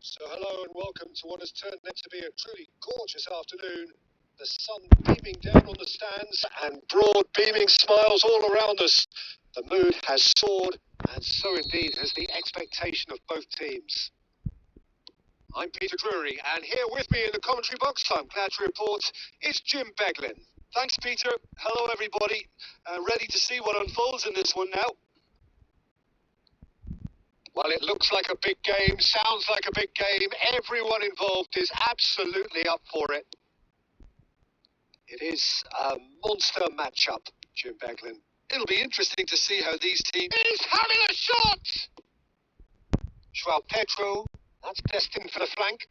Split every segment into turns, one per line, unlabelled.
So hello and welcome to what has turned out to be a truly gorgeous afternoon. The sun beaming down on the stands and broad beaming smiles all around us. The mood has soared, and so indeed has the expectation of both teams. I'm Peter Drury, and here with me in the commentary box, I'm glad to report, is Jim Beglin.
Thanks, Peter. Hello, everybody. Ready to see what unfolds in this one now.
Well, it looks like a big game, sounds like a big game. Everyone involved is absolutely up for it. It is a monster matchup, Jim Beglin.
It'll be interesting to see how these teams...
He's having a shot! Joao Pedro, that's destined for the flank.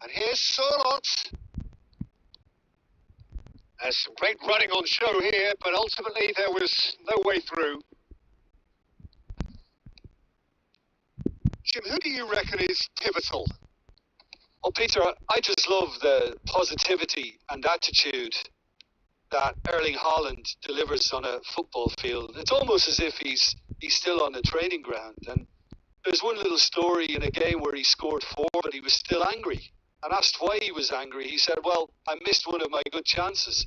And here's Sørloth. There's some great running on show here, but ultimately there was no way through. Jim, who do you reckon is pivotal?
Well, Peter, I just love the positivity and attitude that Erling Haaland delivers on a football field. It's almost as if he's still on the training ground. And there's one little story in a game where he scored 4, but he was still angry. And asked why he was angry, he said, well, I missed one of my good chances.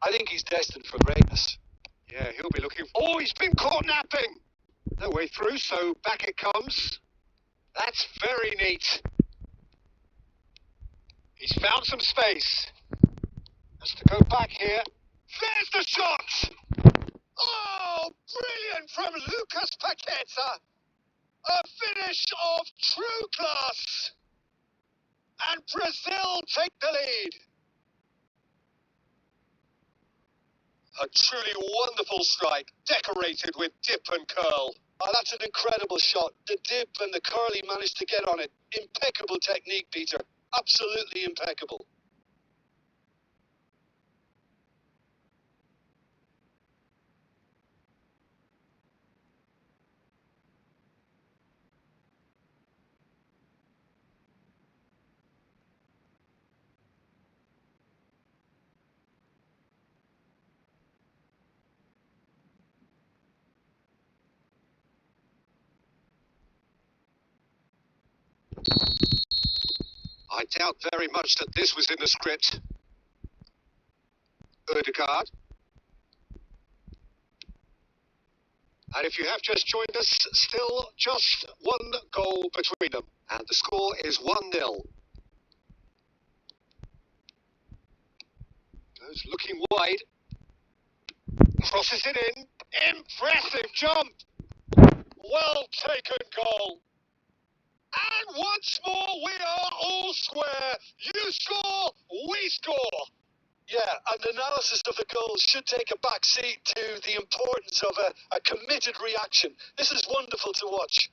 I think he's destined for greatness.
Yeah, he'll be looking... Oh, he's been caught napping! No way through, so back it comes. That's very neat. He's found some space. Has to go back here. There's the shot! Oh, brilliant from Lucas Paqueta. A finish of true class. And Brazil take the lead. A truly wonderful strike, decorated with dip and curl.
Oh, that's an incredible shot. The dip and the curl he managed to get on it. Impeccable technique, Peter. Absolutely impeccable.
I doubt very much that this was in the script. Ødegaard. And if you have just joined us, still just one goal between them. And the score is 1-0. Goes looking wide. Crosses it in. Impressive jump. Well taken goal. And once more, we are all square. You score, we score.
Yeah, and analysis of the goal should take a back seat to the importance of a committed reaction. This is wonderful to watch.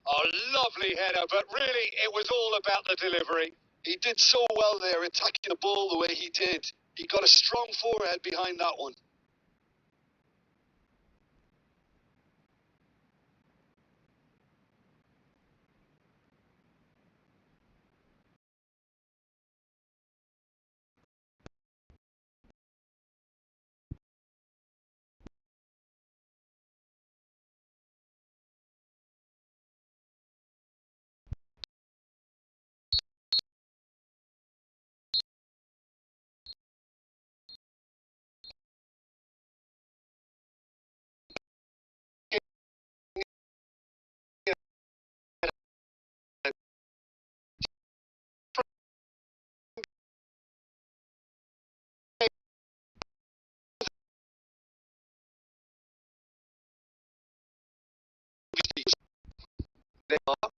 A lovely header, but really it was all about the delivery.
He did so well there, attacking the ball the way he did. He got a strong forehead behind that one.
They are.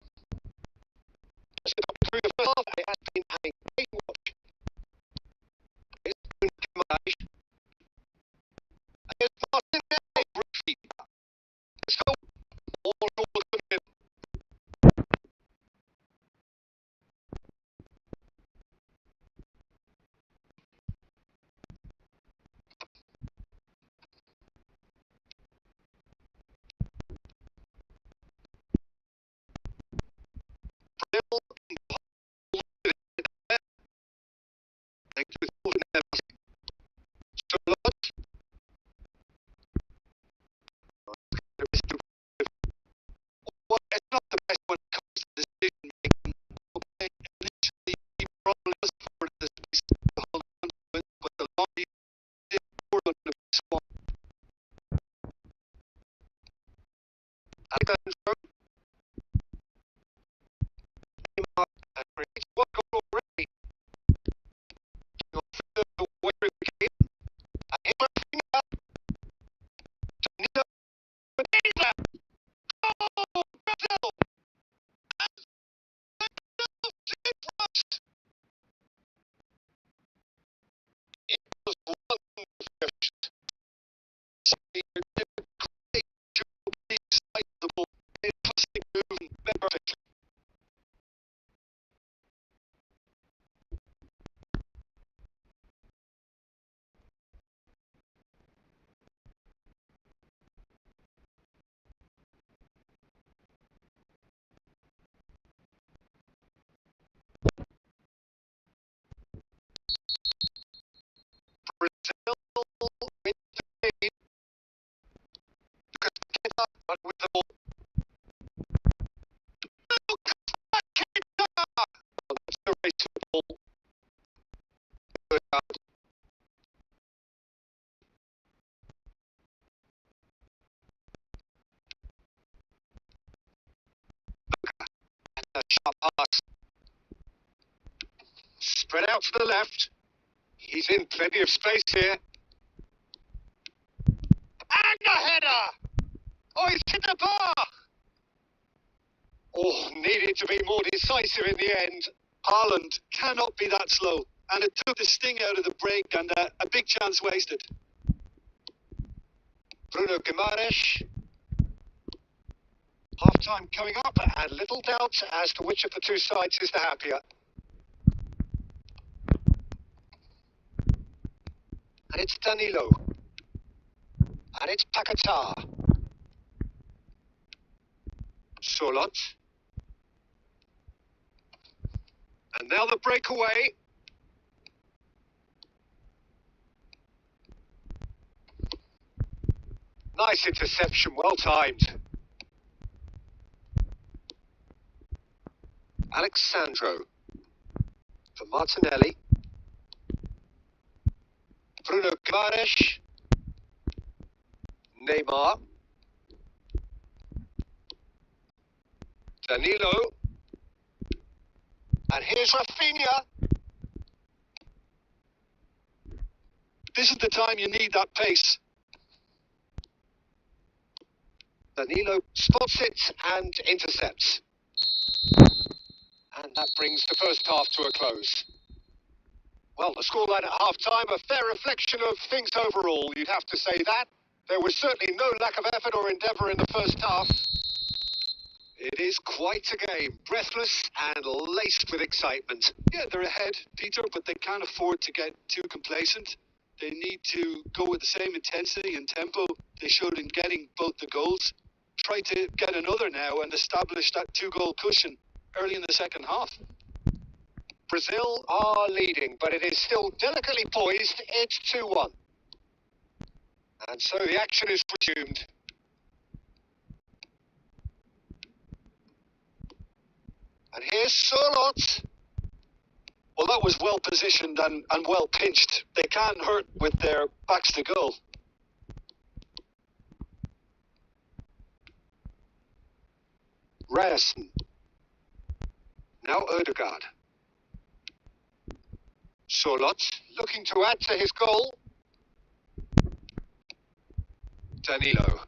Through the first half, it has been a great watch. It's been Kamaj. It's Martinelli, Ricky. So, all good. Neymar, and it's one goal already. The way it became. And here Rafinha. Danilo. Danilo. Oh, Brazil. It was wonderful. Great to be sight the ball. Fantastic movement. Perfect. Brazil win the game because Paqueta got with the ball. Paqueta! Well, that's the race to the ball. Good out. And a sharp pass. Spread out to the left. He's in plenty of space here. And a header! Oh, he's hit the bar! Oh, needed to be more decisive in the end.
Haaland cannot be that slow, and it took the sting out of the break and a big chance wasted.
Bruno Guimaraes. Half-time coming up, and little doubt as to which of the two sides is the happier. And it's Danilo. And it's Paqueta. Solot. And now the breakaway. Nice interception, well timed. Alexandro. For Martinelli. Bruno Guimaraes. Neymar. Danilo. And here's Rafinha.
This is the time you need that pace.
Danilo spots it and intercepts. And that brings the first half to a close. Well, the scoreline at half-time, a fair reflection of things overall. You'd have to say that. There was certainly no lack of effort or endeavour in the first half. It is quite a game, breathless and laced with excitement.
Yeah, they're ahead, Peter, but they can't afford to get too complacent. They need to go with the same intensity and tempo they showed in getting both the goals. Try to get another now and establish that two-goal cushion early in the second half.
Brazil are leading, but it is still delicately poised. It's 2-1. And so the action is resumed. And here's Solot.
Well, that was well positioned and well pinched. They can't hurt with their backs to goal.
Ryerson. Now Odegaard. Solot looking to add to his goal. Danilo.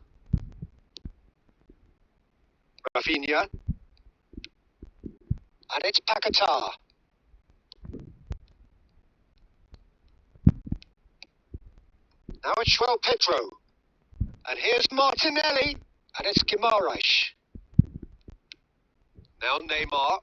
Rafinha. And it's Paqueta. Now it's João Pedro. And here's Martinelli. And it's Guimaraes. Now Neymar.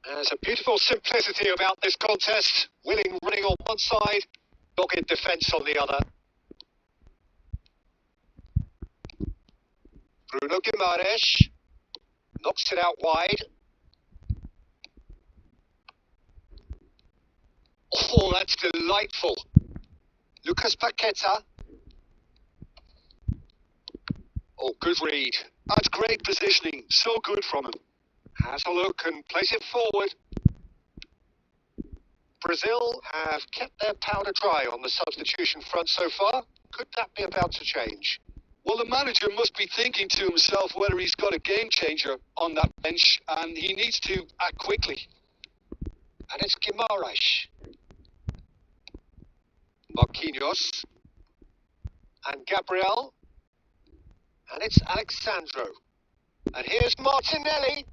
There's a beautiful simplicity about this contest. Willing running on one side, dogged defence on the other. Bruno Guimaraes knocks it out wide. Oh, that's delightful. Lucas Paqueta. Oh, good read.
That's great positioning. So good from him.
Has a look and plays it forward. Brazil have kept their powder dry on the substitution front so far. Could that be about to change?
Well, the manager must be thinking to himself whether he's got a game changer on that bench, and he needs to act quickly.
And it's Guimarães. Marquinhos. And Gabriel. And it's Alexandro. And here's Martinelli.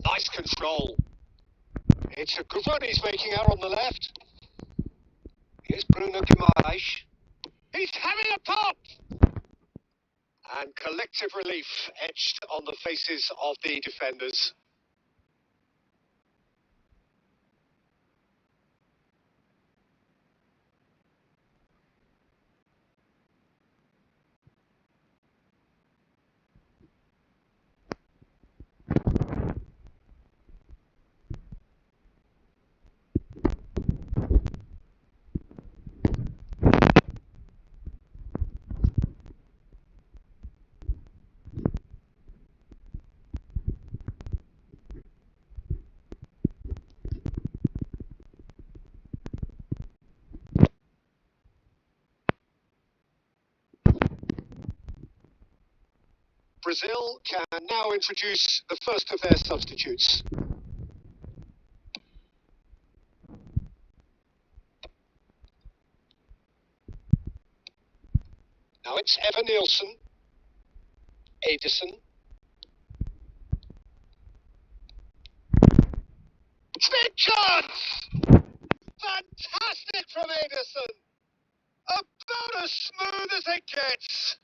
Nice control. It's a good run he's making out on the left. Here's Bruno Guimarães. He's having a pop! And collective relief etched on the faces of the defenders. Brazil can now introduce the first of their substitutes. Now it's Evan Nielsen, Edison. Big chance! Fantastic from Edison! About as smooth as it gets.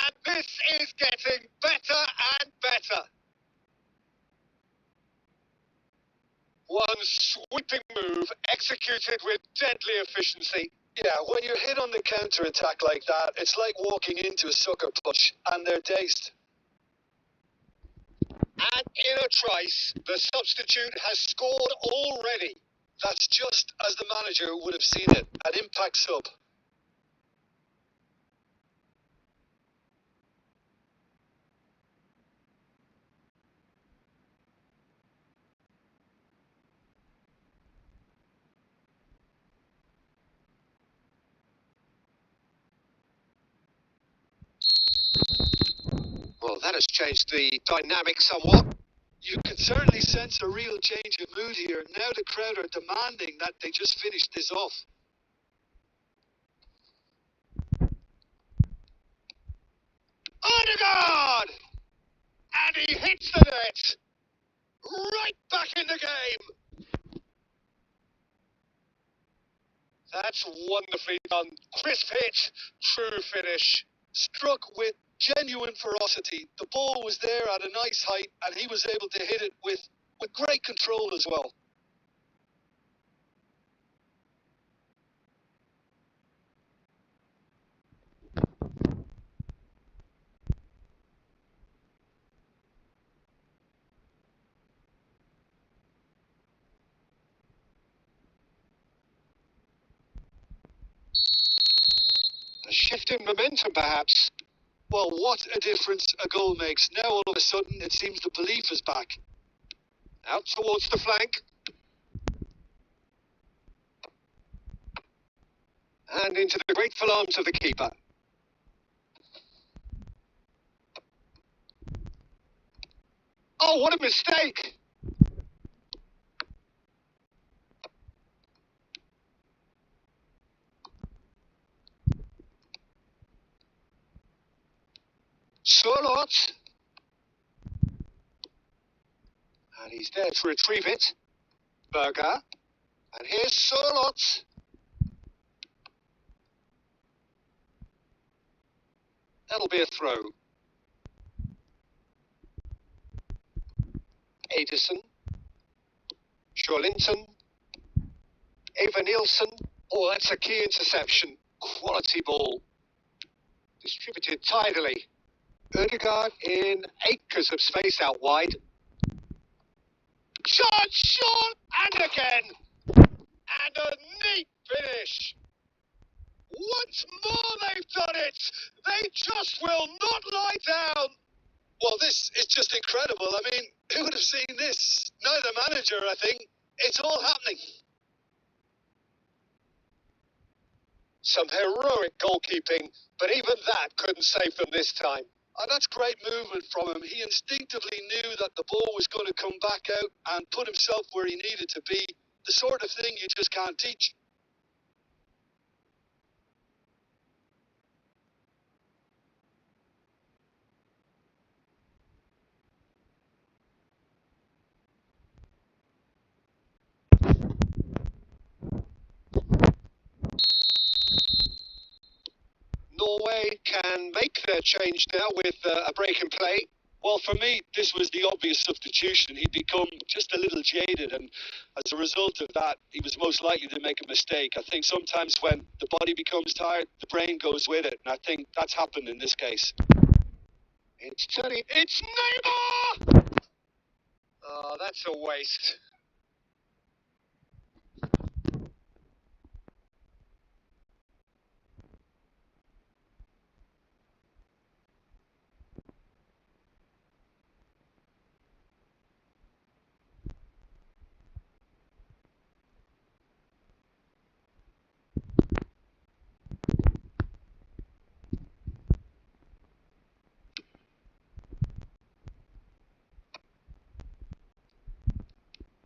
And this is getting better and better. One sweeping move executed with deadly efficiency.
Yeah, when you're hit on the counter-attack like that, it's like walking into a sucker punch, and they're dazed.
And in a trice, the substitute has scored already.
That's just as the manager would have seen it, an impact sub.
Well, that has changed the dynamic somewhat.
You can certainly sense a real change of mood here. Now the crowd are demanding that they just finish this off.
Odegaard! And he hits the net! Right back in the game! That's wonderfully done. Crisp hit, true finish.
Struck with genuine ferocity. The ball was there at a nice height, and he was able to hit it with great control as well.
A shift in momentum, perhaps.
Well, what a difference a goal makes. Now all of a sudden it seems the belief is back.
Out towards the flank. And into the grateful arms of the keeper. Oh, what a mistake! Surlot. And he's there to retrieve it. Berger. And here's Surlot. That'll be a throw. Edison. Shorlinton. Eva Nielsen. Oh, that's a key interception. Quality ball. Distributed tidily. Odegaard in acres of space out wide. Shot, and again. And a neat finish. Once more they've done it. They just will not lie down.
Well, this is just incredible. I mean, who would have seen this? Neither manager, I think. It's all happening.
Some heroic goalkeeping, but even that couldn't save them this time.
And that's great movement from him. He instinctively knew that the ball was going to come back out and put himself where he needed to be. The sort of thing you just can't teach.
Norway can make their change now with a break in play.
Well, for me, this was the obvious substitution. He'd become just a little jaded, and as a result of that, he was most likely to make a mistake. I think sometimes when the body becomes tired, the brain goes with it, and I think that's happened in this case.
It's turning. It's Neymar! Oh, that's a waste.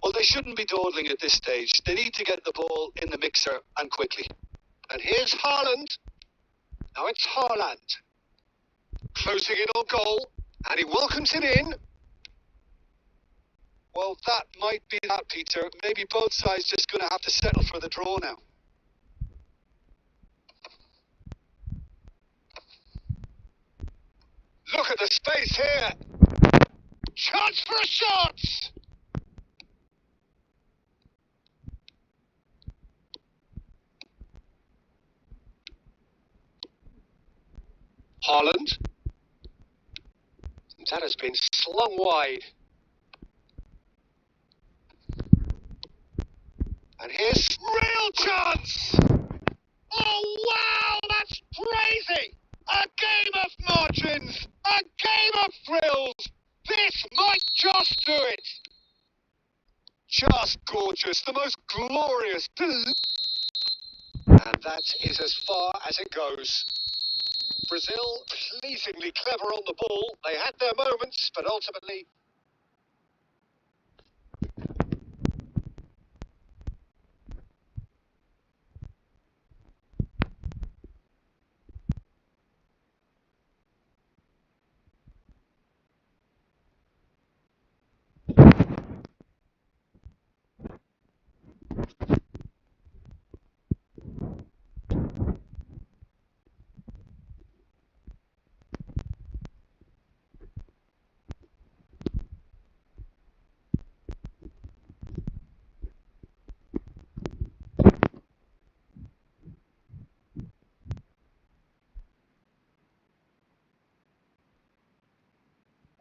Well, they shouldn't be dawdling at this stage. They need to get the ball in the mixer and quickly.
And here's Haaland. Now it's Haaland. Closing in on goal. And he welcomes it in.
Well, that might be that, Peter. Maybe both sides just going to have to settle for the draw now.
Look at the space here. Chance for a shot. Haaland. That has been slung wide. And here's real chance. Oh, wow, that's crazy. A game of margins. A game of thrills. This might just do it. Just gorgeous. The most glorious. And that is as far as it goes. Brazil pleasingly clever on the ball. They had their moments, but ultimately...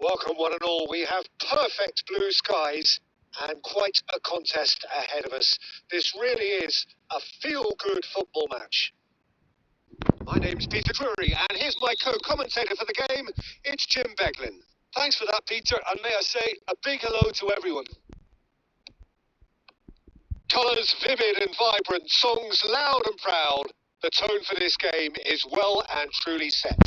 Welcome one and all. We have perfect blue skies and quite a contest ahead of us. This really is a feel-good football match. My name's Peter Drury, and here's my co-commentator for the game. It's Jim Beglin.
Thanks for that, Peter, and may I say a big hello to everyone.
Colours vivid and vibrant, songs loud and proud. The tone for this game is well and truly set.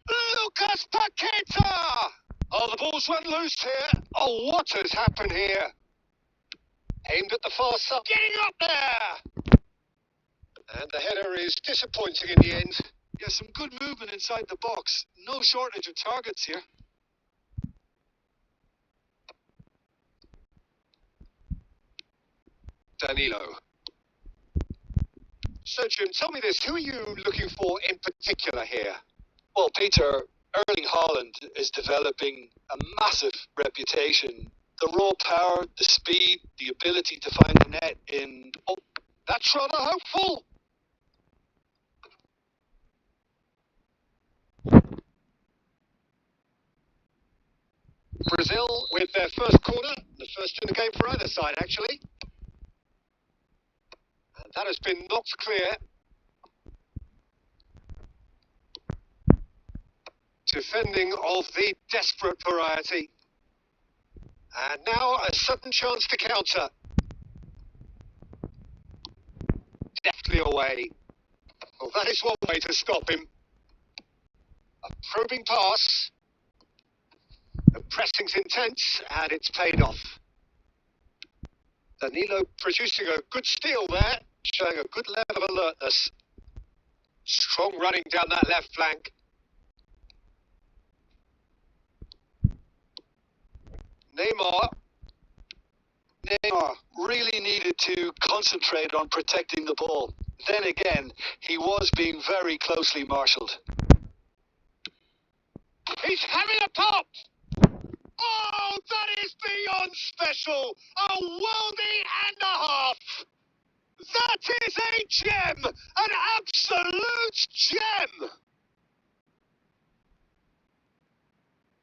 Lucas Paqueta! Oh, the ball's run loose here. Oh, what has happened here? Aimed at the far side. Getting up there! And the header is disappointing in the end.
Yeah, some good movement inside the box. No shortage of targets here.
Danilo. So, Jim, tell me this. Who are you looking for in particular here?
Well, Peter, Erling Haaland is developing a massive reputation. The raw power, the speed, the ability to find the net in...
Oh, that's rather hopeful. Brazil with their first corner. The first in the game for either side, actually. And that has been knocked clear. Defending of the desperate variety. And now a sudden chance to counter. Deftly away. Well, that is one way to stop him. A probing pass. The pressing's intense, and it's paid off. Danilo producing a good steal there, showing a good level of alertness. Strong running down that left flank.
Neymar really needed to concentrate on protecting the ball. Then again, he was being very closely marshalled.
He's having a pop! Oh, that is beyond special! A worldie and a half! That is a gem! An absolute gem!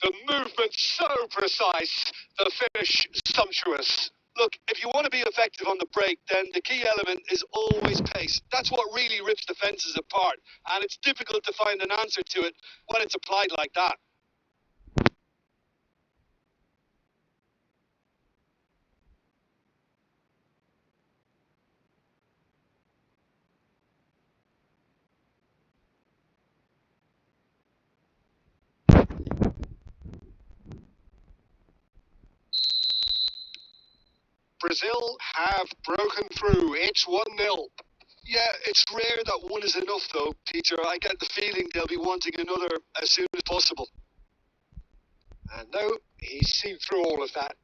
The movement so precise, the finish sumptuous.
Look, if you want to be effective on the break, then the key element is always pace. That's what really rips defences apart, and it's difficult to find an answer to it when it's applied like that.
Brazil have broken through. It's 1-0.
Yeah, it's rare that one is enough, though, Peter. I get the feeling they'll be wanting another as soon as possible.
And no, he's seen through all of that.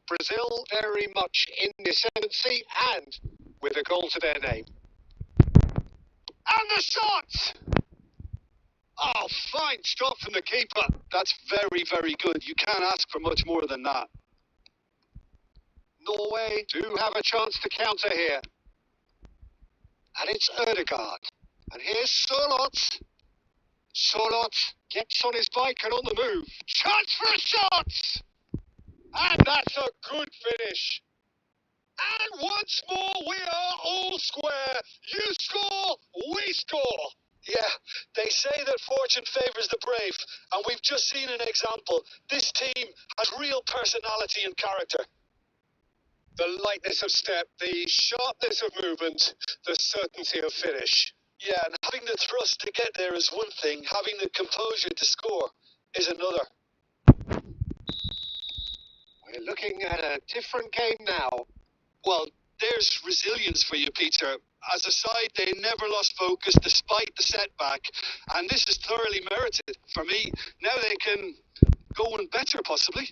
Brazil very much in the ascendancy and with a goal to their name. And the shot! Oh, fine stop from the keeper.
That's very, very good. You can't ask for much more than that.
Norway do have a chance to counter here. And it's Ødegaard. And here's Sørloth. Sørloth gets on his bike and on the move. Chance for a shot! And that's a good finish. And once more, we are all square. You score, we score.
Yeah, they say that fortune favours the brave, and we've just seen an example. This team has real personality and character.
The lightness of step, the sharpness of movement, the certainty of finish.
Yeah, and having the thrust to get there is one thing, having the composure to score is another.
We're looking at a different game now.
Well, there's resilience for you, Peter. As a side, they never lost focus despite the setback, and this is thoroughly merited for me. Now they can go on better, possibly.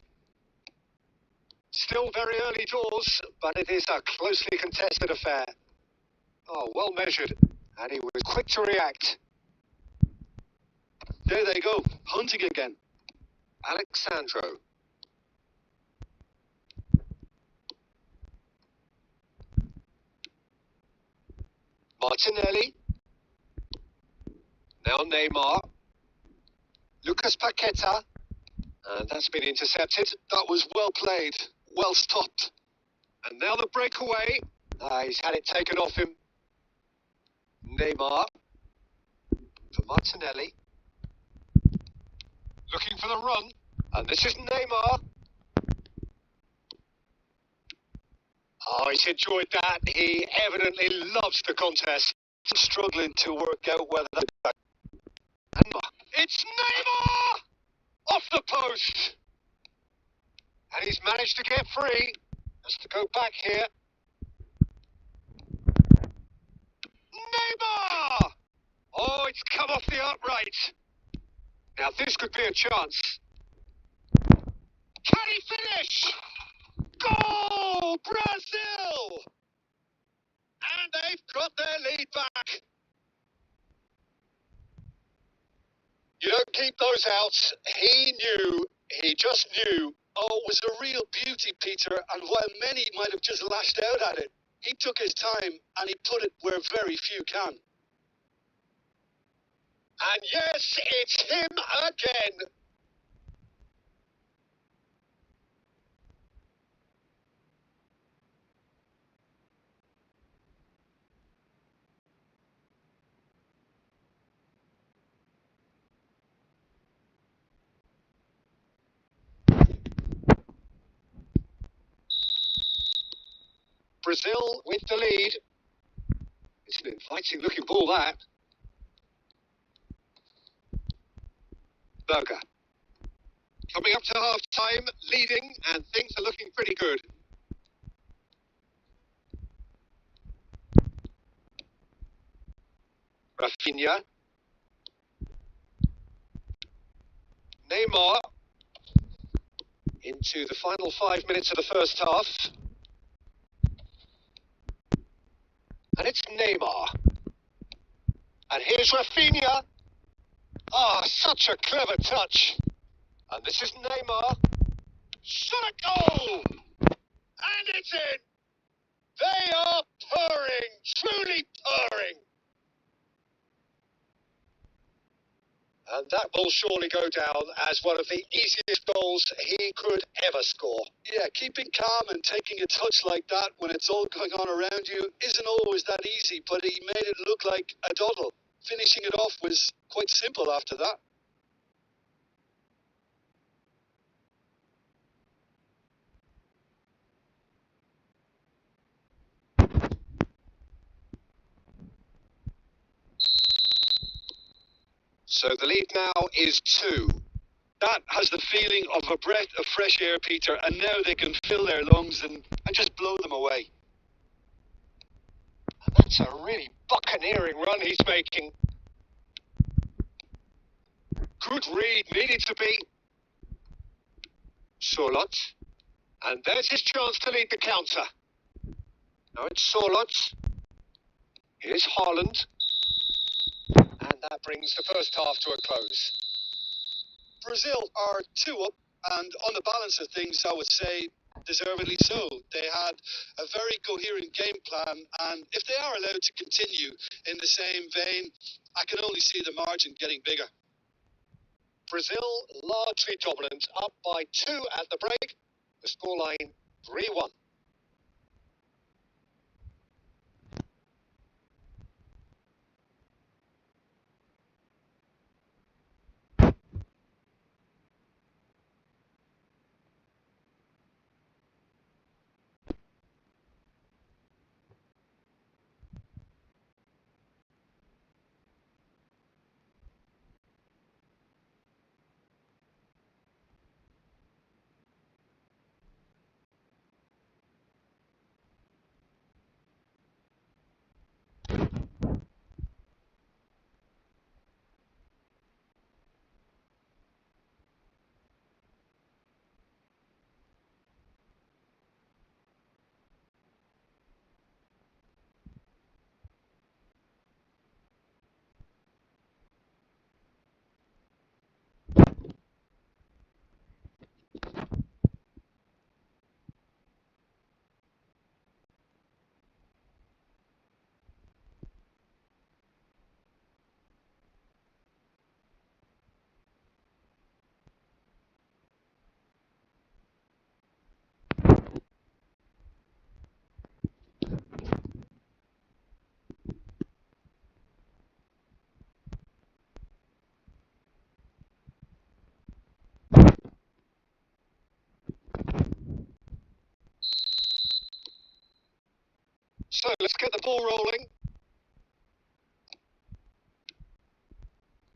Still very early doors, but it is a closely contested affair. Oh, well measured, and he was quick to react.
There they go, hunting again.
Alexandro. Martinelli. Now Neymar. Lucas Paqueta. And that's been intercepted.
That was well played, well stopped.
And now the breakaway. He's had it taken off him. Neymar. For Martinelli. Looking for the run. And this is Neymar. Oh, he's enjoyed that. He evidently loves the contest.
I'm struggling to work out whether that...
It's Neymar! Off the post! And he's managed to get free. Has to go back here. Neymar! Oh, it's come off the upright. Now this could be a chance. Can he finish? Goal! Brazil! And they've got their lead back. You don't keep those out. He just knew.
Oh, it was a real beauty, Peter, and while many might have just lashed out at it, he took his time and he put it where very few can.
And yes, it's him again. Brazil with the lead. It's an inviting looking ball, that. Berger. Coming up to half time, leading, and things are looking pretty good. Rafinha. Neymar. Into the final 5 minutes of the first half. And it's Neymar. And here's Rafinha. Ah, such a clever touch. And this is Neymar. Shot a goal! And it's in! They are purring, truly purring. And that will surely go down as one of the easiest goals he could ever score.
Yeah, keeping calm and taking a touch like that when it's all going on around you isn't always that easy, but he made it look like a doddle. Finishing it off was quite simple after that.
So the lead now is 2.
That has the feeling of a breath of fresh air, Peter, and now they can fill their lungs and just blow them away.
That's a really buccaneering run he's making. Good read, needed to be. Sorloth. And there's his chance to lead the counter. Now it's Sorloth. Here's Haaland. And that brings the first half to a close.
Brazil are 2 up, and on the balance of things, I would say deservedly so. They had a very coherent game plan, and if they are allowed to continue in the same vein, I can only see the margin getting bigger.
Brazil largely dominant, up by 2 at the break. The scoreline 3-1. So let's get the ball rolling.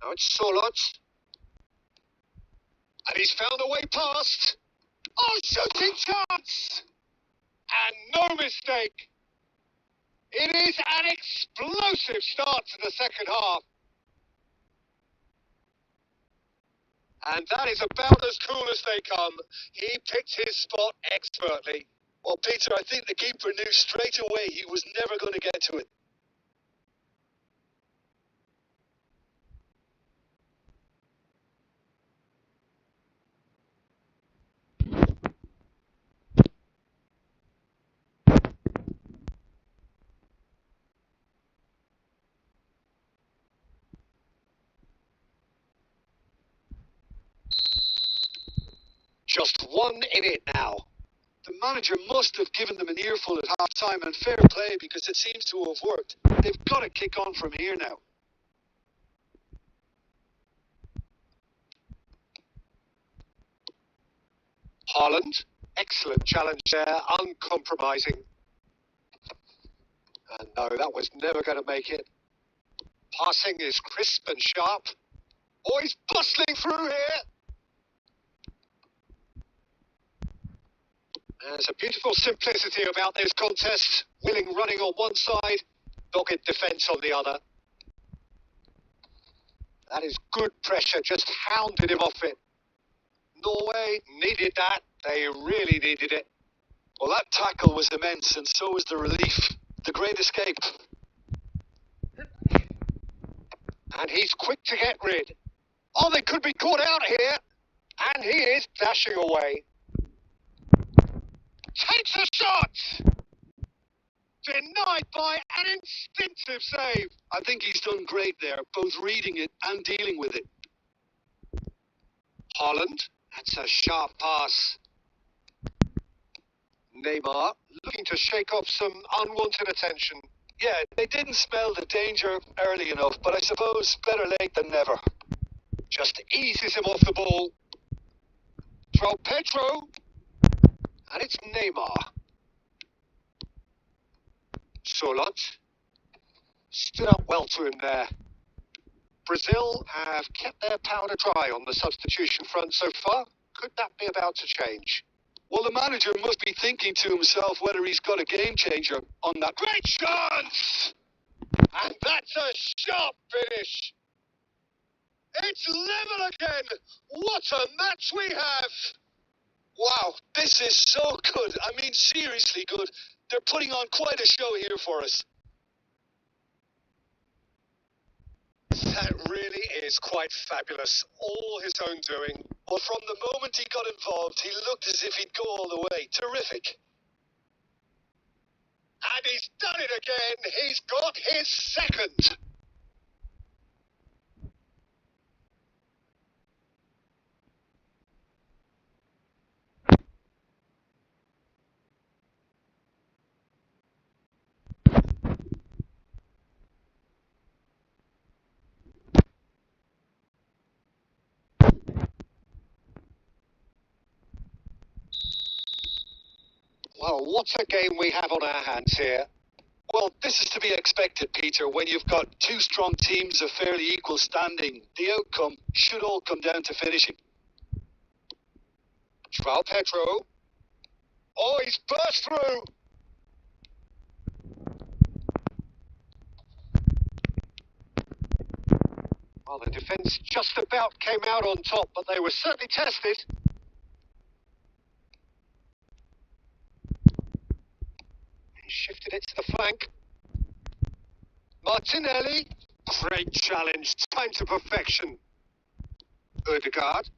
Now it's Sorloth. And he's found a way past. Oh, shooting chance! And no mistake. It is an explosive start to the second half. And that is about as cool as they come. He picked his spot expertly.
Well, Peter, I think the keeper knew straight away he was never going to get to it.
Just 1 in it now.
The manager must have given them an earful at half-time, and fair play because it seems to have worked. They've got to kick on from here now.
Haaland, excellent challenge there, uncompromising. And no, that was never going to make it. Passing is crisp and sharp. Oh, he's bustling through here. There's a beautiful simplicity about this contest. Willing running on one side, dogged defence on the other. That is good pressure, just hounded him off it. Norway needed that. They really needed it.
Well, that tackle was immense, and so was the relief. The great escape.
And he's quick to get rid. Oh, they could be caught out here. And he is dashing away. Takes a shot! Denied by an instinctive save.
I think he's done great there, both reading it and dealing with it.
Haaland, that's a sharp pass. Neymar, looking to shake off some unwanted attention.
Yeah, they didn't smell the danger early enough, but I suppose better late than never.
Just eases him off the ball. Throw Pedro. And it's Neymar. Solot. Stood up well to him there. Brazil have kept their powder dry on the substitution front so far. Could that be about to change?
Well, the manager must be thinking to himself whether he's got a game changer on that.
Great chance! And that's a sharp finish. It's level again. What a match we have.
Wow, this is so good. I mean, seriously good. They're putting on quite a show here for us.
That really is quite fabulous. All his own doing.
Well, from the moment he got involved, he looked as if he'd go all the way. Terrific.
And he's done it again. He's got his second. Well, what a game we have on our hands here.
Well, this is to be expected, Peter. When you've got two strong teams of fairly equal standing, the outcome should all come down to finishing.
João Pedro. Oh, he's burst through. Well, the defence just about came out on top, but they were certainly tested. He shifted it to the flank. Martinelli. Great challenge. Time to perfection. Odegaard.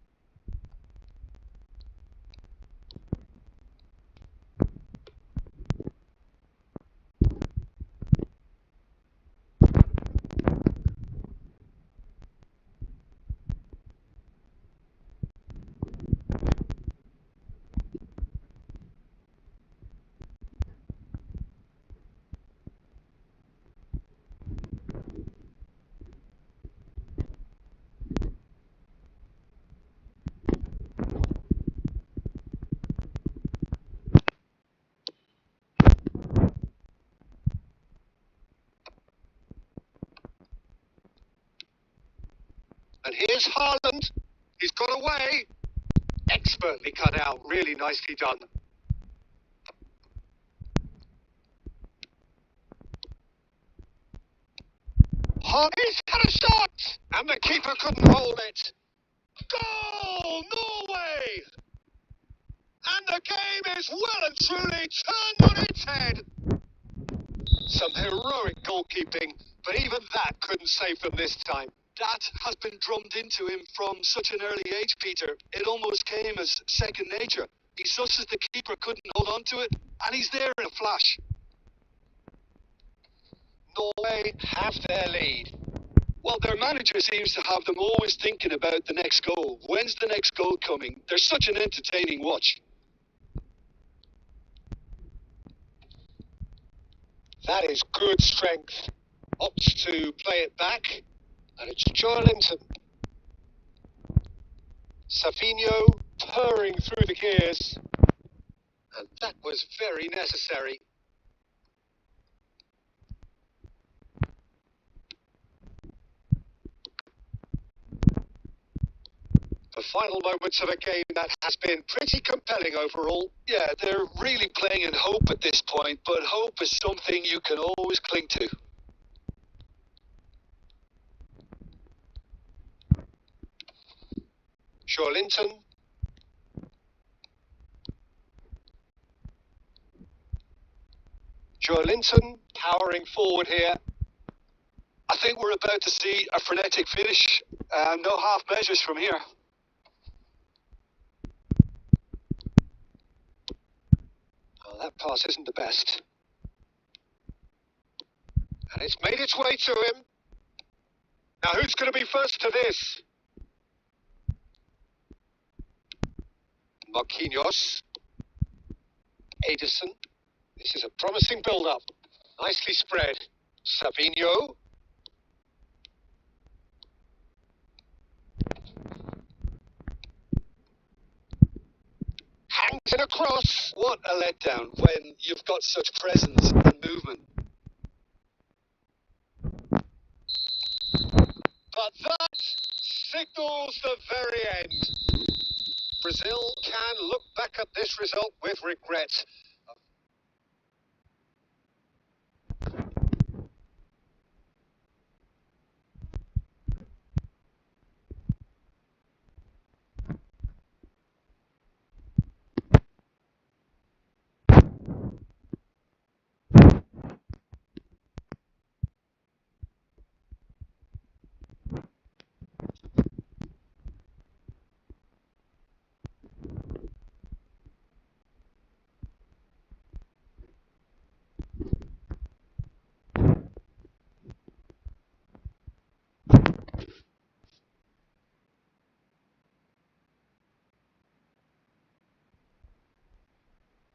And here's Haaland. He's got away. Expertly cut out. Really nicely done. He's got a shot! And the keeper couldn't hold it. Goal, Norway! And the game is well and truly turned on its head. Some heroic goalkeeping, but even that couldn't save them this time.
That has been drummed into him from such an early age, Peter. It almost came as second nature. He susses the keeper couldn't hold on to it, and he's there in a flash.
Norway have their lead.
Well, their manager seems to have them always thinking about the next goal. When's the next goal coming? They're such an entertaining watch.
That is good strength. Opts to play it back. And it's Joelinton. Savinho purring through the gears. And that was very necessary. The final moments of a game that has been pretty compelling overall.
Yeah, they're really playing in hope at this point, but hope is something you can always cling to.
Linton. Linton powering forward here.
I think we're about to see a frenetic finish. No half measures from here.
Oh, that pass isn't the best. And it's made its way to him. Now who's going to be first to this? Marquinhos. Edison. This is a promising build-up. Nicely spread. Savinho. Hangs it across.
What a letdown when you've got such presence and movement.
But that signals the very end. Brazil can look back at this result with regret.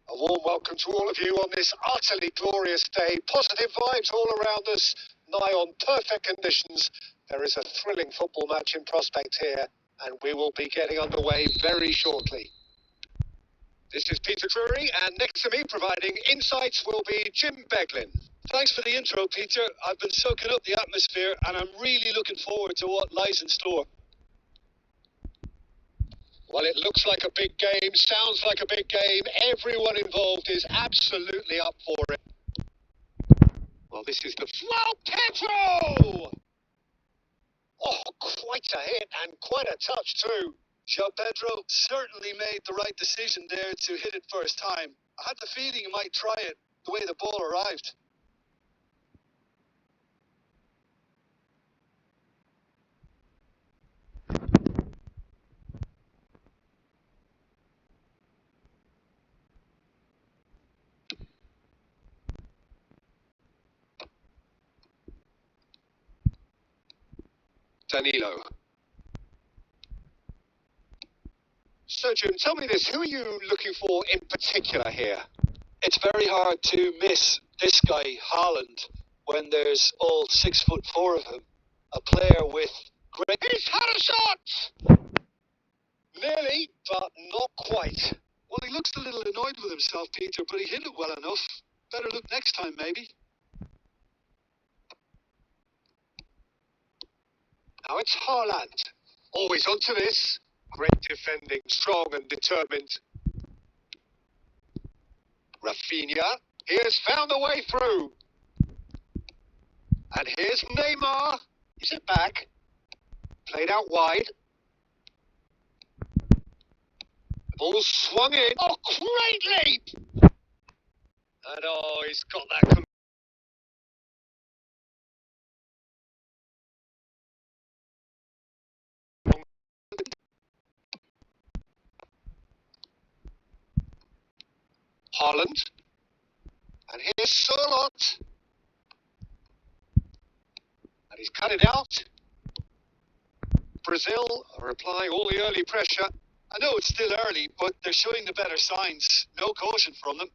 A warm welcome to all of you on this utterly glorious day. Positive vibes all around us, nigh on perfect conditions. There is a thrilling football match in prospect here, and we will be getting underway very shortly. This is Peter Drury, and next to me providing insights will be Jim Beglin.
Thanks for the intro, Peter. I've been soaking up the atmosphere, and I'm really looking forward to what lies in store.
Well, it looks like a big game, sounds like a big game. Everyone involved is absolutely up for it. Well, this is the flow, Pedro! Oh, quite a hit and quite a touch too.
João Pedro certainly made the right decision there to hit it first time. I had the feeling he might try it the way the ball arrived.
Danilo. So, Jim, tell me this. Who are you looking for in particular here?
It's very hard to miss this guy, Haaland, when there's all 6'4" of him. A player with great...
He's had a shot! Nearly, but not quite.
Well, he looks a little annoyed with himself, Peter, but he hit it well enough. Better look next time, maybe.
Now it's Haaland. Always onto this. Great defending, strong and determined. Rafinha. He has found a way through. And here's Neymar. Is it back? Played out wide. The ball swung in. Oh, great leap! And oh, he's got that. Haaland. And here's Sörloth. And he's cut it out. Brazil are applying all the early pressure.
I know it's still early, but they're showing the better signs. No caution from them.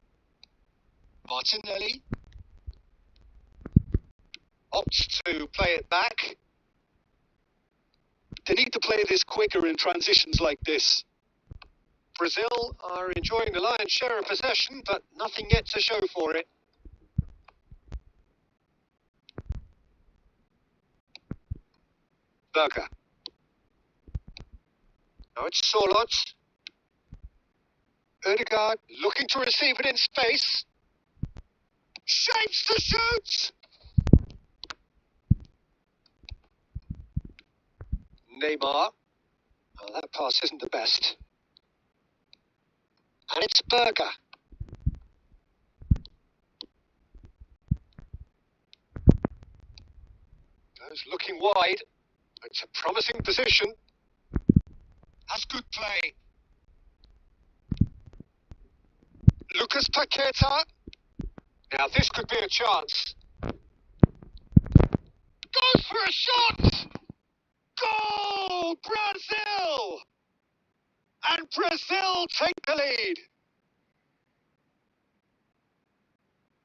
Martinelli opts to play it back.
They need to play this quicker in transitions like this.
Brazil are enjoying the lion's share of possession, but nothing yet to show for it. Berger. Now it's Solot. Ødegaard looking to receive it in space. Shapes to shoot! Neymar. Oh, that pass isn't the best. And it's Berger. Goes looking wide. It's a promising position. Has good play. Lucas Paqueta. Now this could be a chance. Goes for a shot! Goal! Brazil! And Brazil take the lead.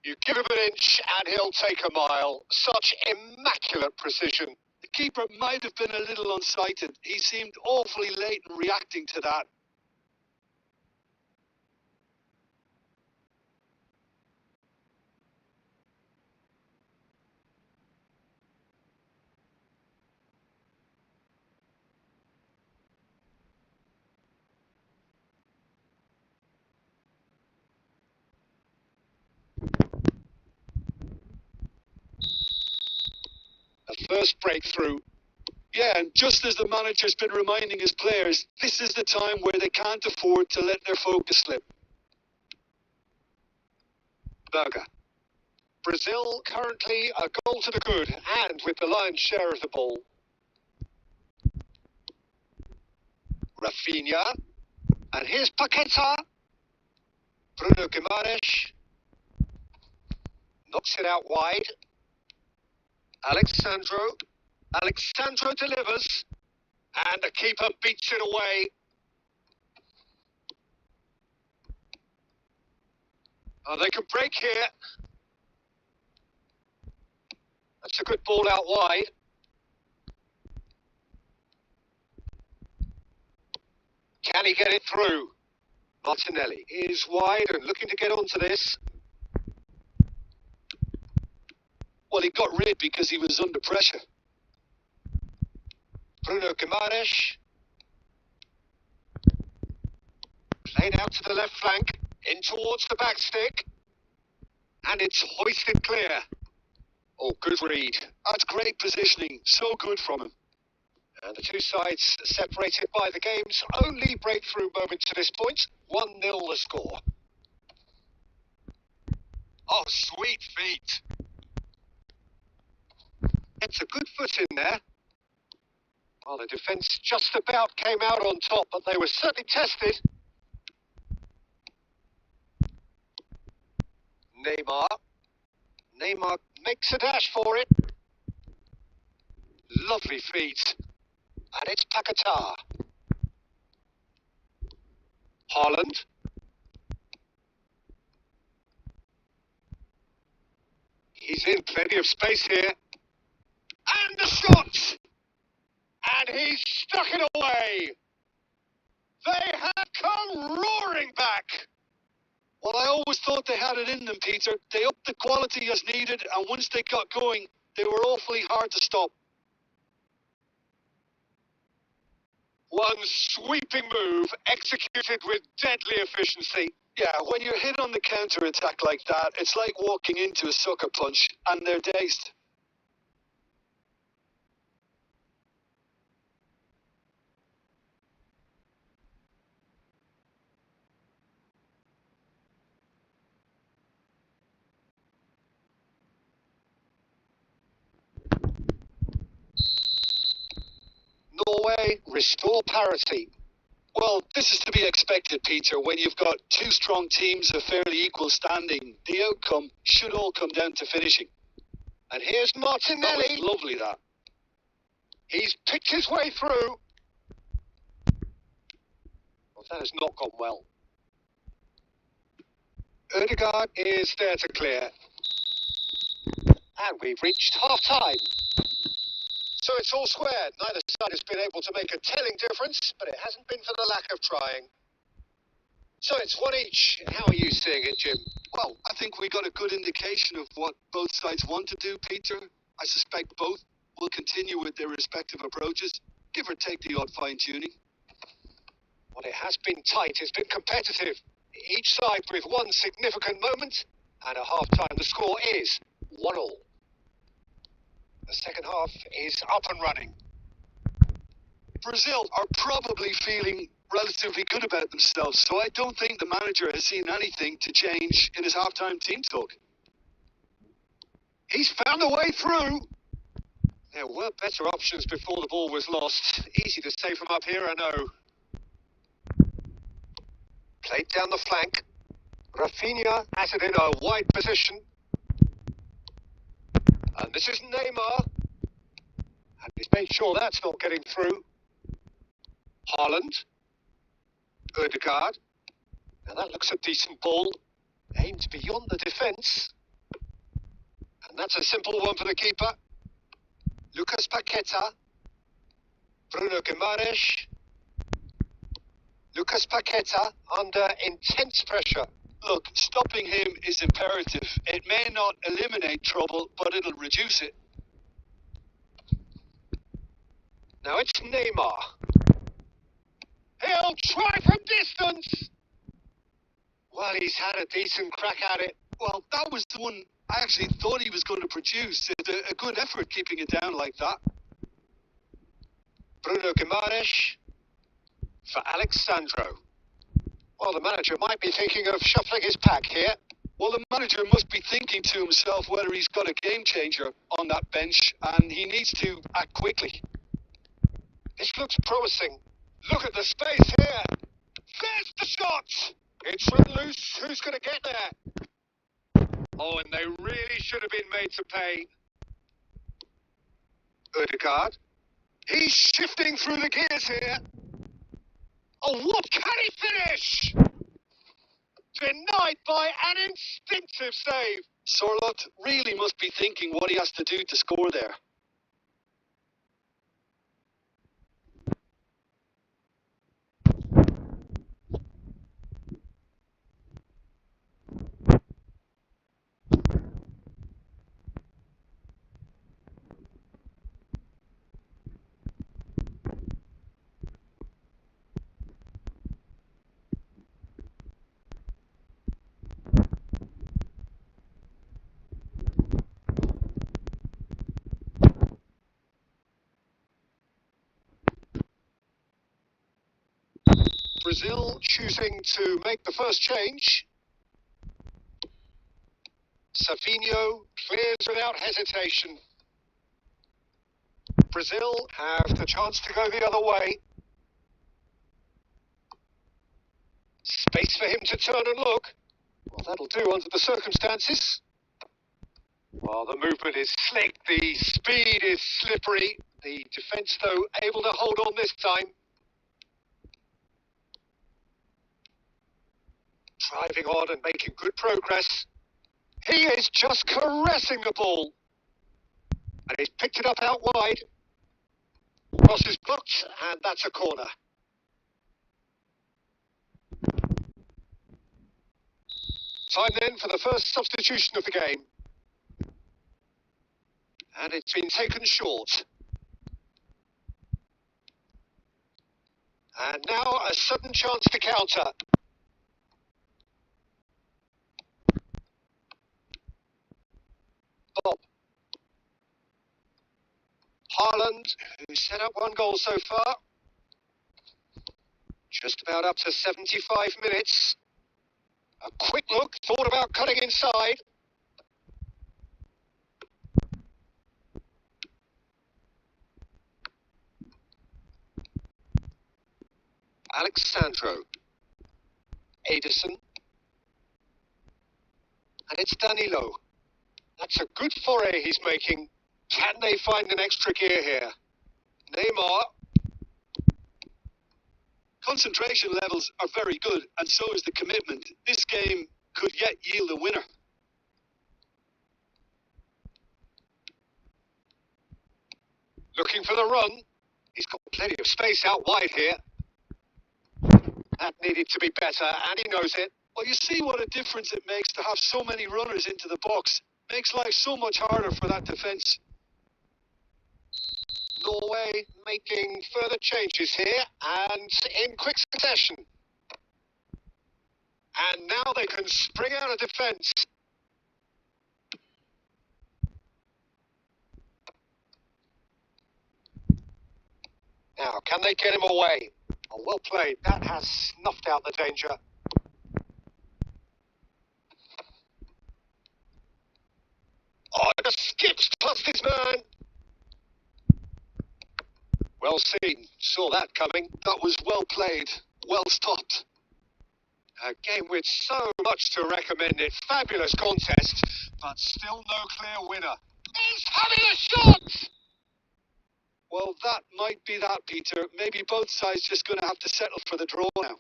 You give him an inch and he'll take a mile. Such immaculate precision.
The keeper might have been a little unsighted. He seemed awfully late in reacting to that.
The first breakthrough.
Yeah, and just as the manager's been reminding his players, this is the time where they can't afford to let their focus slip.
Berger. Brazil currently a goal to the good and with the lion's share of the ball. Rafinha. And here's Paqueta. Bruno Guimaraes. Knocks it out wide. Alexandro delivers. And the keeper beats it away. Oh, they can break here. That's a good ball out wide. Can he get it through? Martinelli is wide and looking to get onto this.
Well, he got rid because he was under pressure.
Bruno Guimaraes. Played out to the left flank, in towards the back stick. And it's hoisted clear. Oh, good read.
That's great positioning. So good from him.
And the two sides separated by the game's only breakthrough moment to this point. 1-0 the score. Oh, sweet feet. It's a good foot in there. Well, the defence just about came out on top, but they were certainly tested. Neymar makes a dash for it. Lovely feet. And it's Paqueta. Haaland. He's in plenty of space here. And the shot! And he's stuck it away. They have come roaring back.
Well, I always thought they had it in them, Peter. They upped the quality as needed, and once they got going, they were awfully hard to stop.
One sweeping move executed with deadly efficiency.
Yeah, when you're hit on the counter-attack like that, it's like walking into a sucker punch, and they're dazed.
Norway restore parity.
Well, this is to be expected, Peter. When you've got two strong teams of fairly equal standing, the outcome should all come down to finishing.
And here's Martinelli.
That was lovely, that.
He's picked his way through. Well, that has not gone well. Ødegaard is there to clear. And we've reached half-time. So it's all squared. Neither side has been able to make a telling difference, but it hasn't been for the lack of trying. So it's one each. How are you seeing it, Jim?
Well, I think we got a good indication of what both sides want to do, Peter. I suspect both will continue with their respective approaches, give or take the odd fine-tuning.
Well, it has been tight. It's been competitive. Each side with one significant moment. And at half-time, the score is 1-1. The second half is up and running.
Brazil are probably feeling relatively good about themselves, so I don't think the manager has seen anything to change in his half-time team talk.
He's found a way through. There were better options before the ball was lost. Easy to say from up here, I know. Played down the flank. Rafinha has it in a wide position. And this is Neymar. And he's made sure that's not getting through. Haaland. Odegaard. Now that looks a decent ball. Aimed beyond the defence. And that's a simple one for the keeper. Lucas Paqueta. Bruno Guimaraes. Lucas Paqueta under intense pressure.
Look, stopping him is imperative. It may not eliminate trouble, but it'll reduce it.
Now it's Neymar. He'll try from distance. Well, he's had a decent crack at it.
Well, that was the one I actually thought he was going to produce. It's a good effort keeping it down like that.
Bruno Guimaraes for Alexandro. Well, the manager might be thinking of shuffling his pack here.
Well, the manager must be thinking to himself whether he's got a game changer on that bench, and he needs to act quickly.
This looks promising. Look at the space here. There's the shot. It's run loose. Who's going to get there? Oh, and they really should have been made to pay. Odegaard. He's shifting through the gears here. Oh, what can he finish? Denied by an instinctive save.
Sorloth really must be thinking what he has to do to score there.
Brazil choosing to make the first change. Savinho clears without hesitation. Brazil have the chance to go the other way. Space for him to turn and look. Well, that'll do under the circumstances. Well, the movement is slick, the speed is slippery. The defence, though, able to hold on this time. Driving on and making good progress. He is just caressing the ball. And he's picked it up out wide. Cross is blocked, and that's a corner. Time then for the first substitution of the game. And it's been taken short. And now a sudden chance to counter. Bob. Haaland, who's set up one goal so far. Just about up to 75 minutes. A quick look, thought about cutting inside. Alexandro. Ederson. And it's Danilo. That's a good foray he's making. Can they find an extra gear here? Neymar.
Concentration levels are very good, and so is the commitment. This game could yet yield a winner.
Looking for the run. He's got plenty of space out wide here. That needed to be better, and he knows it.
Well, you see what a difference it makes to have so many runners into the box. Makes life so much harder for that defence.
Norway making further changes here and in quick succession. And now they can spring out of defence. Now, can they get him away? Oh, well played. That has snuffed out the danger. Oh, it just skips past his man. Well seen. Saw that coming. That was well played. Well stopped. A game with so much to recommend it. Fabulous contest, but still no clear winner. He's having a shot!
Well, that might be that, Peter. Maybe both sides just going to have to settle for the draw now.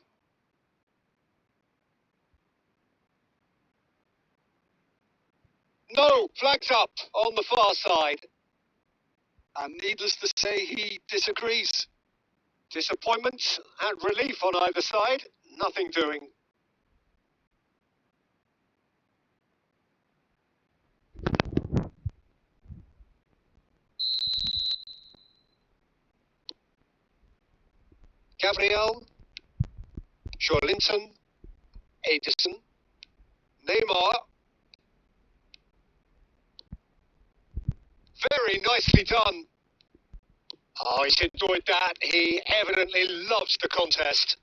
No, flags up on the far side.
And needless to say, he disagrees.
Disappointment and relief on either side. Nothing doing. Gabriel, Jorlinson, Edison, Neymar. Very nicely done. Oh, he's enjoyed that. He evidently loves the contest.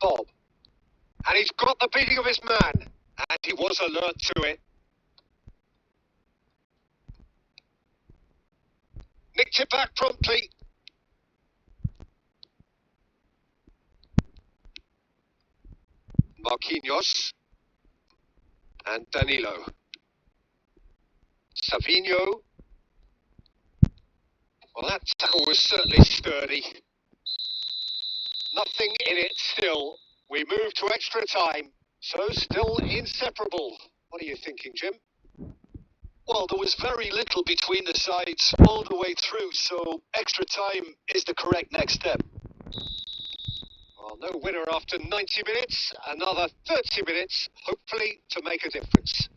Bob. And he's got the beating of his man. And he was alert to it. Nicked it back promptly. Marquinhos. And Danilo. Savinho. Well, that tackle was certainly sturdy. Nothing in it still. We move to extra time. So still inseparable. What are you thinking, Jim?
Well, there was very little between the sides all the way through, so extra time is the correct next step.
Well, no winner after 90 minutes. Another 30 minutes, hopefully, to make a difference.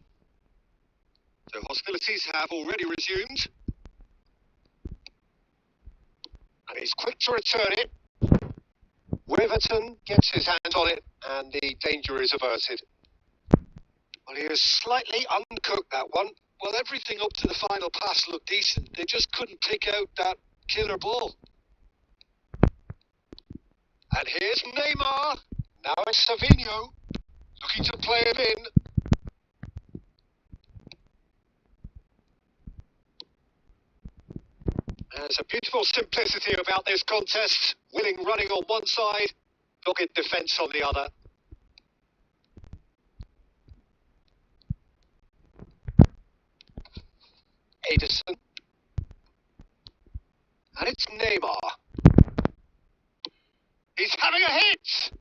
So hostilities have already resumed. And he's quick to return it. Riverton gets his hands on it, and the danger is averted. Well, he was slightly uncooked, that one.
Well, everything up to the final pass looked decent. They just couldn't pick out that killer ball.
And here's Neymar. Now it's Savinho, looking to play him in. There's a beautiful simplicity about this contest. Willing running on one side, dogged defence on the other. Edison. And it's Neymar. He's having a hit!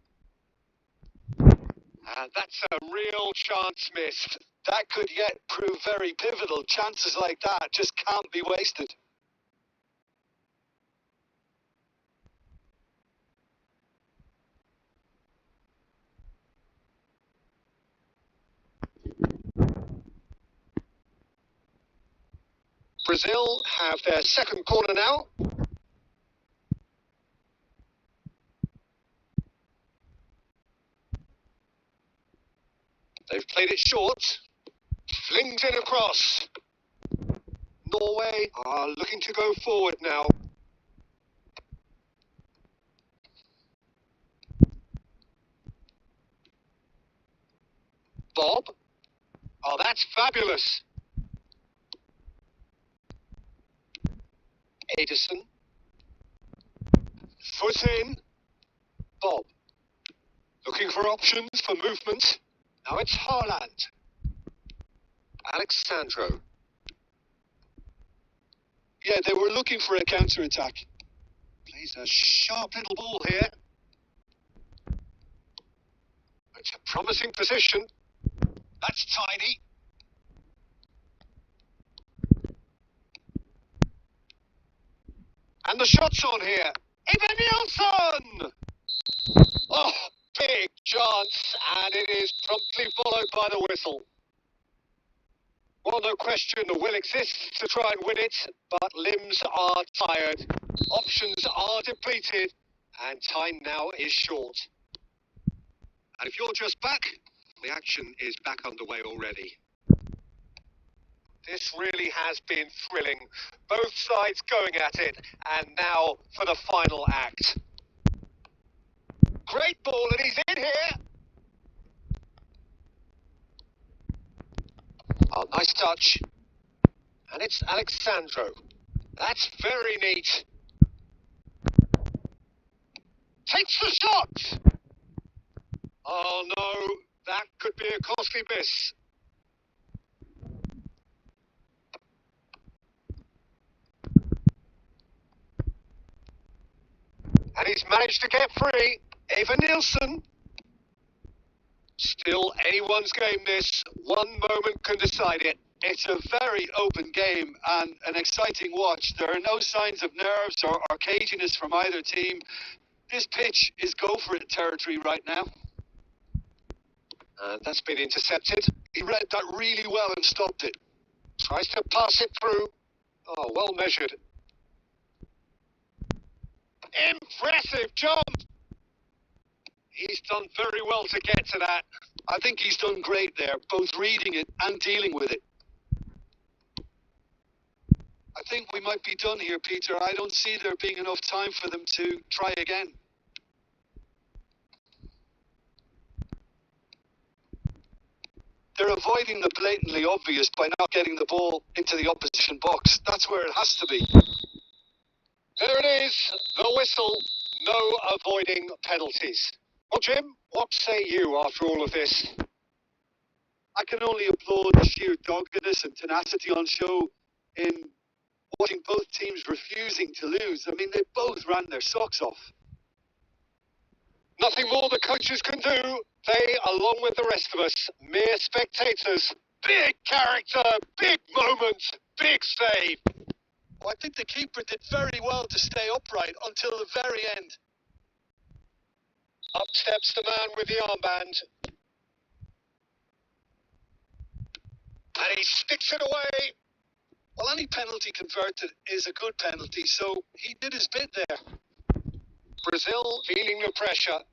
And that's a real chance missed.
That could yet prove very pivotal. Chances like that just can't be wasted.
Brazil have their second corner now. They've played it short. Flings it across. Norway are looking to go forward now. Bob. Oh, that's fabulous. Edison. Foot in. Bob. Looking for options for movement. Now it's Haaland. Alexandro.
Yeah, they were looking for a counter-attack.
Plays a sharp little ball here. It's a promising position. That's tidy. And the shot's on here. Even Nielsen! Oh, big chance, and it is promptly followed by the whistle. Well, no question, the will exists to try and win it, but limbs are tired, options are depleted, and time now is short. And if you're just back, the action is back underway already. This really has been thrilling. Both sides going at it, and now for the final act. Great ball, and he's in here. Oh, nice touch. And it's Alexandro. That's very neat. Takes the shot. Oh no, that could be a costly miss. And he's managed to get free. Eva Nielsen. Still anyone's game this. One moment can decide it.
It's a very open game and an exciting watch. There are no signs of nerves or caginess from either team. This pitch is go-for-it territory right now.
And that's been intercepted.
He read that really well and stopped it.
Tries to pass it through. Oh, well measured. Impressive jump. He's done very well to get to that.
I think he's done great there, both reading it and dealing with it. I think we might be done here, Peter. I don't see there being enough time for them to try again. They're avoiding the blatantly obvious by not getting the ball into the opposition box. That's where it has to be.
There it is, the whistle. No avoiding penalties. Well, Jim, what say you after all of this?
I can only applaud the sheer doggedness and tenacity on show in watching both teams refusing to lose. I mean, they both ran their socks off.
Nothing more the coaches can do. They, along with the rest of us, mere spectators. Big character, big moment, big save.
Well, I think the keeper did very well to stay upright until the very end.
Up steps the man with the armband. And he sticks it away.
Well, any penalty converted is a good penalty, so he did his bit there.
Brazil feeling the pressure.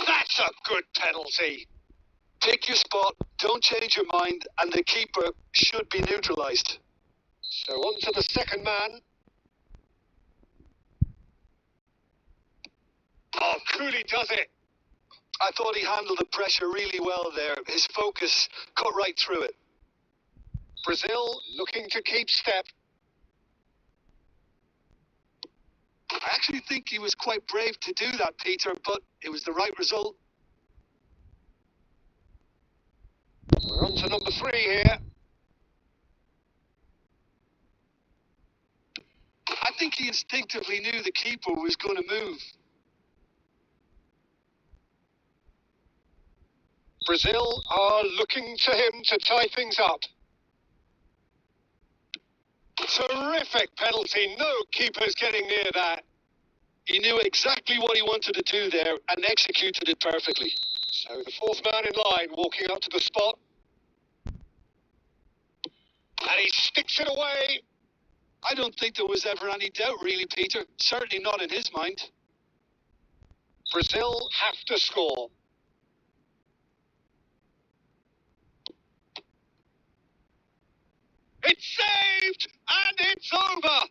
That's a good penalty.
Pick your spot, don't change your mind, and the keeper should be neutralised.
So on to the second man. Oh, Cooley does it.
I thought he handled the pressure really well there. His focus cut right through it.
Brazil looking to keep step.
I actually think he was quite brave to do that, Peter, but it was the right result.
We're on to number 3 here.
I think he instinctively knew the keeper was going to move.
Brazil are looking to him to tie things up. Terrific penalty. No keeper's getting near that.
He knew exactly what he wanted to do there and executed it perfectly.
So the fourth man in line walking up to the spot. And he sticks it away.
I don't think there was ever any doubt, really, Peter. Certainly not in his mind.
Brazil have to score. It's saved, and it's over.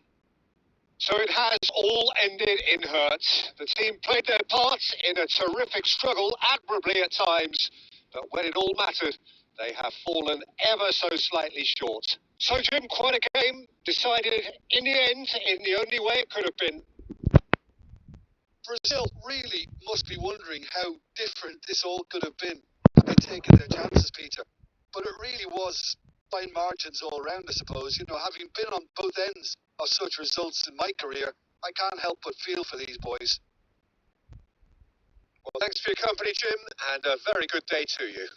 So it has all ended in hurt. The team played their parts in a terrific struggle, admirably at times. But when it all mattered, they have fallen ever so slightly short. So, Jim, quite a game. Decided in the end, in the only way it could have been.
Brazil really must be wondering how different this all could have been if they'd taken their chances, Peter. But it really was fine margins all around, I suppose. You know, having been on both ends of such results in my career, I can't help but feel for these boys.
Well, thanks for your company, Jim, and a very good day to you.